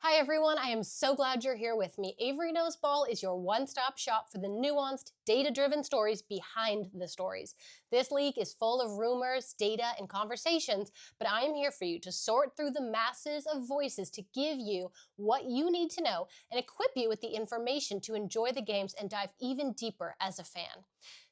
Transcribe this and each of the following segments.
Hi everyone, I am so glad you're here with me. Avery Knows Ball is your one-stop shop for the nuanced, data-driven stories behind the stories. This league is full of rumors, data, and conversations, but I am here for you to sort through the masses of voices to give you what you need to know and equip you with the information to enjoy the games and dive even deeper as a fan.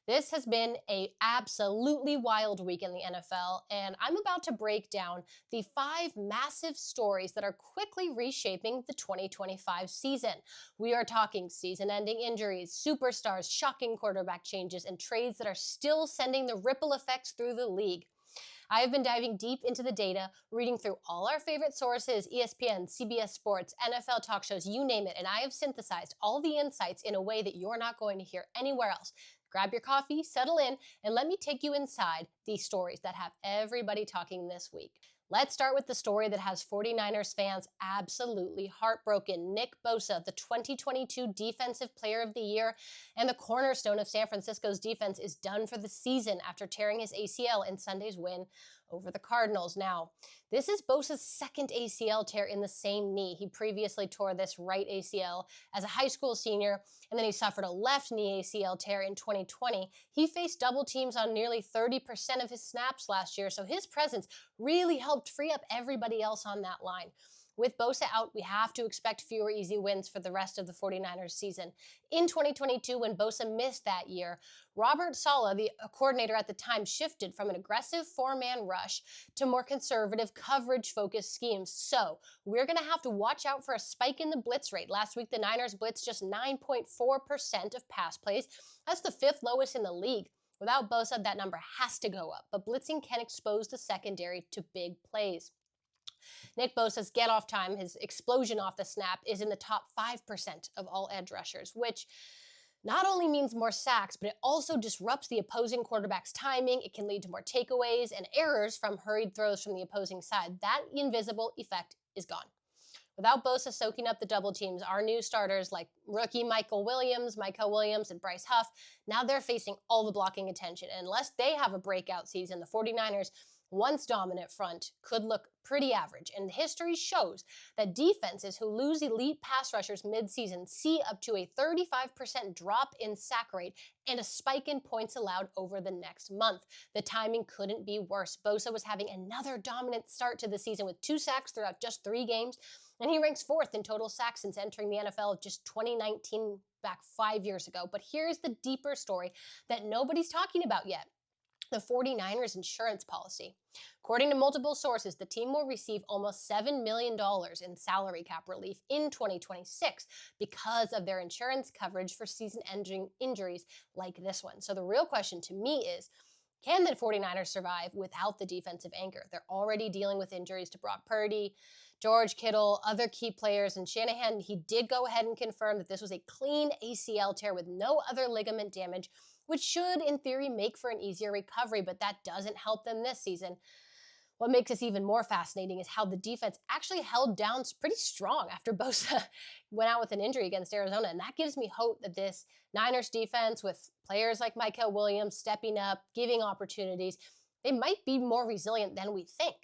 This has been a absolutely wild week in the NFL, and I'm about to break down the 5 massive stories that are quickly reshaping the 2025 season. We are talking season-ending injuries, superstars, shocking quarterback changes, and trades that are still sending the ripple effects through the league. I have been diving deep into the data, reading through all our favorite sources, ESPN, CBS Sports, NFL talk shows, you name it, and I have synthesized all the insights in a way that you're not going to hear anywhere else. Grab your coffee, settle in, and let me take you inside these stories that have everybody talking this week. Let's start with the story that has 49ers fans absolutely heartbroken. Nick Bosa, the 2022 Defensive Player of the Year and the cornerstone of San Francisco's defense, is done for the season after tearing his ACL in Sunday's win over the Cardinals. Now, this is Bosa's second ACL tear in the same knee. He previously tore this right ACL as a high school senior, and then he suffered a left knee ACL tear in 2020. He faced double teams on nearly 30% of his snaps last year, so his presence really helped free up everybody else on that line. With Bosa out, we have to expect fewer easy wins for the rest of the 49ers season. In 2022, when Bosa missed that year, Robert Saleh, the coordinator at the time, shifted from an aggressive 4-man rush to more conservative coverage-focused schemes. So we're going to have to watch out for a spike in the blitz rate. Last week, the Niners blitzed just 9.4% of pass plays. That's the 5th lowest in the league. Without Bosa, that number has to go up, but blitzing can expose the secondary to big plays. Nick Bosa's get-off time, his explosion off the snap, is in the top 5% of all edge rushers, which not only means more sacks, but it also disrupts the opposing quarterback's timing. It can lead to more takeaways and errors from hurried throws from the opposing side. That invisible effect is gone. Without Bosa soaking up the double teams, our new starters like rookie Micah Williams, and Bryce Huff, now they're facing all the blocking attention. And unless they have a breakout season, the 49ers, once dominant front, could look pretty average. And history shows that defenses who lose elite pass rushers midseason see up to a 35% drop in sack rate and a spike in points allowed over the next month. The timing couldn't be worse. Bosa was having another dominant start to the season with 2 sacks throughout just 3 games, and he ranks 4th in total sacks since entering the NFL just 2019, back 5 years ago. But here's the deeper story that nobody's talking about yet: the 49ers insurance policy. According to multiple sources, the team will receive almost $7 million in salary cap relief in 2026 because of their insurance coverage for season-ending injuries like this one. So the real question to me is, can the 49ers survive without the defensive anchor? They're already dealing with injuries to Brock Purdy, George Kittle, other key players, and Shanahan, he did go ahead and confirm that this was a clean ACL tear with no other ligament damage, which should, in theory, make for an easier recovery, but that doesn't help them this season. What makes this even more fascinating is how the defense actually held down pretty strong after Bosa went out with an injury against Arizona, and that gives me hope that this Niners defense, with players like Micah Williams stepping up, giving opportunities, they might be more resilient than we think.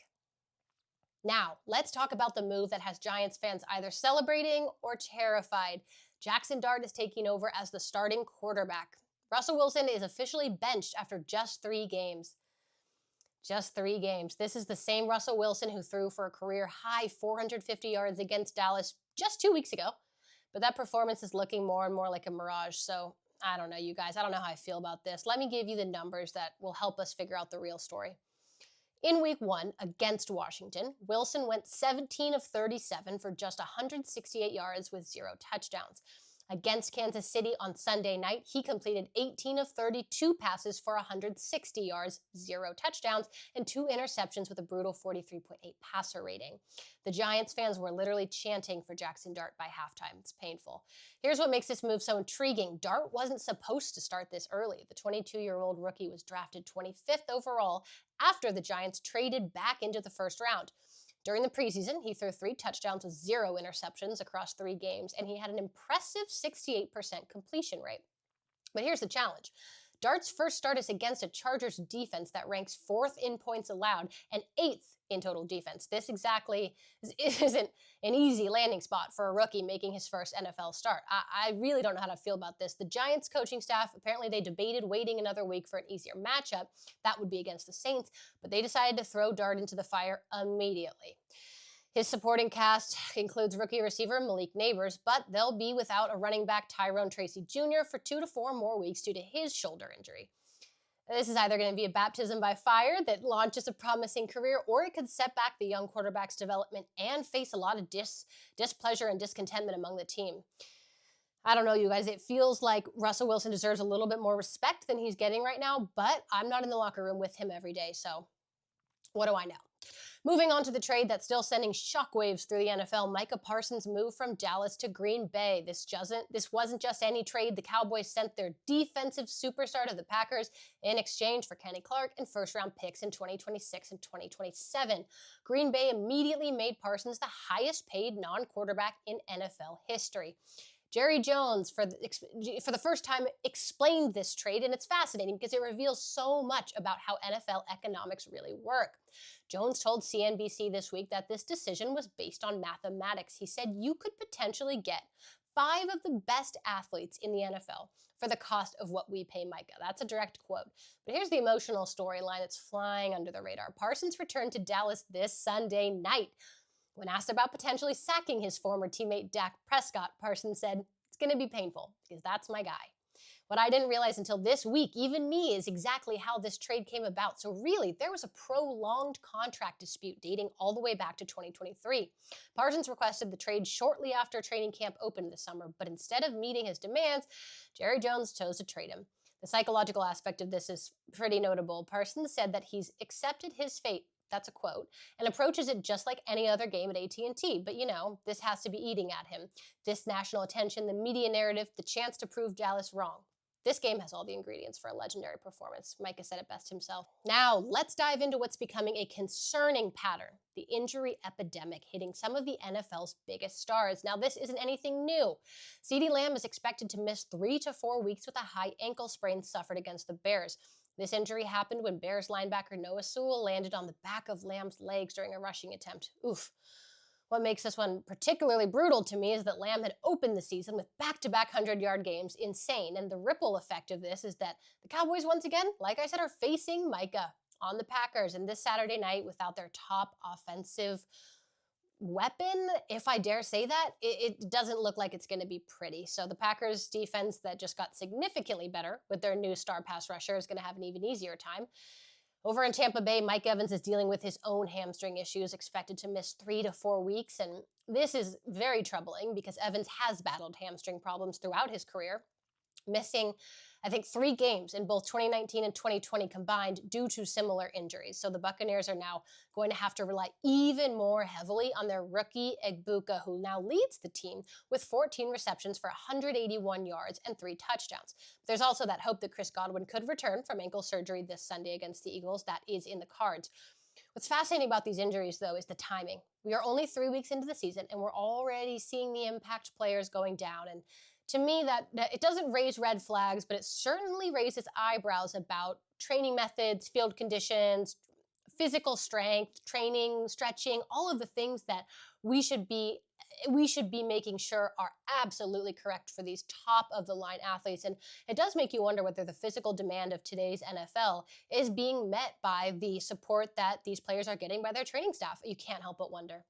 Now, let's talk about the move that has Giants fans either celebrating or terrified. Jaxson Dart is taking over as the starting quarterback. Russell Wilson is officially benched after just 3 games. Just 3 games. This is the same Russell Wilson who threw for a career-high 450 yards against Dallas just 2 weeks ago. But that performance is looking more and more like a mirage. So I don't know, you guys. I don't know how I feel about this. Let me give you the numbers that will help us figure out the real story. In week 1 against Washington, Wilson went 17 of 37 for just 168 yards with 0 touchdowns. Against Kansas City on Sunday night, he completed 18 of 32 passes for 160 yards, 0 touchdowns, and 2 interceptions with a brutal 43.8 passer rating. The Giants fans were literally chanting for Jaxson Dart by halftime. It's painful. Here's what makes this move so intriguing. Dart wasn't supposed to start this early. The 22-year-old rookie was drafted 25th overall after the Giants traded back into the first round. During the preseason, he threw 3 touchdowns with 0 interceptions across 3 games, and he had an impressive 68% completion rate. But here's the challenge. Dart's first start is against a Chargers defense that ranks 4th in points allowed and 8th in total defense. This exactly isn't an easy landing spot for a rookie making his first NFL start. I really don't know how to feel about this. The Giants coaching staff, apparently they debated waiting another week for an easier matchup. That would be against the Saints, but they decided to throw Dart into the fire immediately. His supporting cast includes rookie receiver Malik Neighbors, but they'll be without a running back Tyrone Tracy Jr. for 2 to 4 more weeks due to his shoulder injury. This is either going to be a baptism by fire that launches a promising career, or it could set back the young quarterback's development and face a lot of displeasure and discontentment among the team. I don't know, you guys. It feels like Russell Wilson deserves a little bit more respect than he's getting right now, but I'm not in the locker room with him every day, so what do I know? Moving on to the trade that's still sending shockwaves through the NFL, Micah Parsons moved from Dallas to Green Bay. This wasn't just any trade. The Cowboys sent their defensive superstar to the Packers in exchange for Kenny Clark and first-round picks in 2026 and 2027. Green Bay immediately made Parsons the highest-paid non-quarterback in NFL history. Jerry Jones, for the first time, explained this trade, and it's fascinating because it reveals so much about how NFL economics really work. Jones told CNBC this week that this decision was based on mathematics. He said you could potentially get 5 of the best athletes in the NFL for the cost of what we pay Micah. That's a direct quote. But here's the emotional storyline that's flying under the radar. Parsons returned to Dallas this Sunday night. When asked about potentially sacking his former teammate Dak Prescott, Parsons said, "It's going to be painful because that's my guy." What I didn't realize until this week, even me, is exactly how this trade came about. So really, there was a prolonged contract dispute dating all the way back to 2023. Parsons requested the trade shortly after training camp opened this summer, but instead of meeting his demands, Jerry Jones chose to trade him. The psychological aspect of this is pretty notable. Parsons said that he's accepted his fate, that's a quote, and approaches it just like any other game at AT&T. But you know, this has to be eating at him. This national attention, the media narrative, the chance to prove Dallas wrong. This game has all the ingredients for a legendary performance. Micah said it best himself. Now, let's dive into what's becoming a concerning pattern, the injury epidemic hitting some of the NFL's biggest stars. Now, this isn't anything new. CeeDee Lamb is expected to miss 3 to 4 weeks with a high ankle sprain suffered against the Bears. This injury happened when Bears linebacker Noah Sewell landed on the back of Lamb's legs during a rushing attempt. Oof. What makes this one particularly brutal to me is that Lamb had opened the season with back-to-back 100-yard games. Insane. And the ripple effect of this is that the Cowboys, once again, like I said, are facing Micah on the Packers. And this Saturday night, without their top offensive weapon, if I dare say that, it doesn't look like it's going to be pretty. So the Packers defense that just got significantly better with their new star pass rusher is going to have an even easier time. Over in Tampa Bay, Mike Evans is dealing with his own hamstring issues, expected to miss 3 to 4 weeks. And this is very troubling because Evans has battled hamstring problems throughout his career, missing, I think, 3 games in both 2019 and 2020 combined due to similar injuries. So the Buccaneers are now going to have to rely even more heavily on their rookie Egbuka, who now leads the team with 14 receptions for 181 yards and 3 touchdowns. But there's also that hope that Chris Godwin could return from ankle surgery this Sunday against the Eagles. That is in the cards. What's fascinating about these injuries, though, is the timing. We are only 3 weeks into the season, and we're already seeing the impact players going down. And to me, that it doesn't raise red flags, but it certainly raises eyebrows about training methods, field conditions, physical strength, training, stretching, all of the things that we should be making sure are absolutely correct for these top-of-the-line athletes. And it does make you wonder whether the physical demand of today's NFL is being met by the support that these players are getting by their training staff. You can't help but wonder.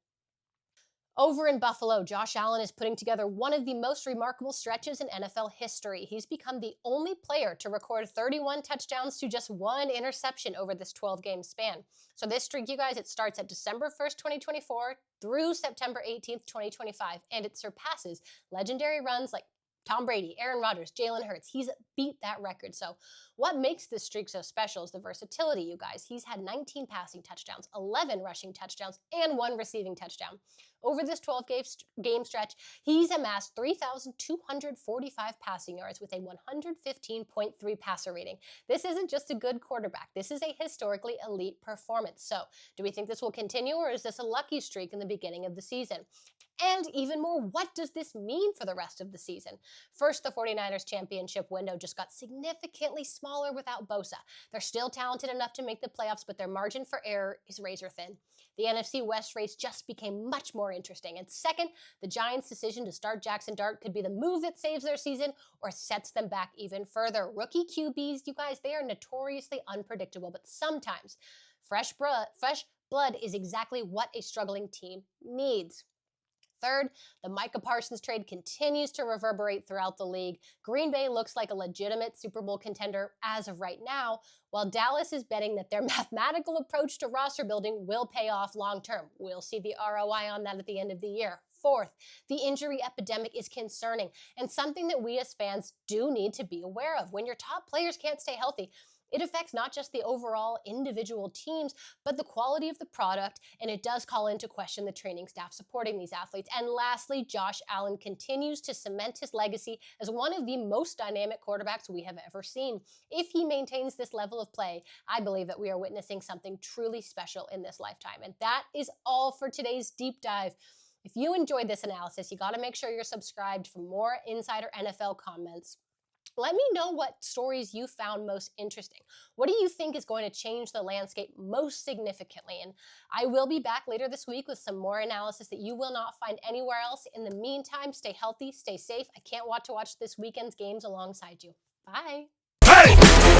Over in Buffalo, Josh Allen is putting together one of the most remarkable stretches in NFL history. He's become the only player to record 31 touchdowns to just 1 interception over this 12-game span. So this streak, you guys, it starts at December 1st, 2024 through September 18th, 2025, and it surpasses legendary runs like Tom Brady, Aaron Rodgers, Jalen Hurts. He's beat that record. So what makes this streak so special is the versatility, you guys. He's had 19 passing touchdowns, 11 rushing touchdowns, and 1 receiving touchdown. Over this 12-game stretch, he's amassed 3,245 passing yards with a 115.3 passer rating. This isn't just a good quarterback. This is a historically elite performance. So do we think this will continue, or is this a lucky streak in the beginning of the season? And even more, what does this mean for the rest of the season? First, the 49ers championship window just got significantly smaller without Bosa. They're still talented enough to make the playoffs, but their margin for error is razor thin. The NFC West race just became much more interesting. And second, the Giants' decision to start Jaxson Dart could be the move that saves their season or sets them back even further. Rookie QBs, you guys, they are notoriously unpredictable, but sometimes fresh blood is exactly what a struggling team needs. Third, the Micah Parsons trade continues to reverberate throughout the league. Green Bay looks like a legitimate Super Bowl contender as of right now, while Dallas is betting that their mathematical approach to roster building will pay off long term. We'll see the ROI on that at the end of the year. Fourth, the injury epidemic is concerning and something that we as fans do need to be aware of. When your top players can't stay healthy, it affects not just the overall individual teams, but the quality of the product, and it does call into question the training staff supporting these athletes. And lastly, Josh Allen continues to cement his legacy as one of the most dynamic quarterbacks we have ever seen. If he maintains this level of play, I believe that we are witnessing something truly special in this lifetime. And that is all for today's deep dive. If you enjoyed this analysis, you got to make sure you're subscribed for more Insider NFL comments. Let me know what stories you found most interesting. What do you think is going to change the landscape most significantly? And I will be back later this week with some more analysis that you will not find anywhere else. In the meantime, stay healthy, stay safe. I can't wait to watch this weekend's games alongside you. Bye. Hey!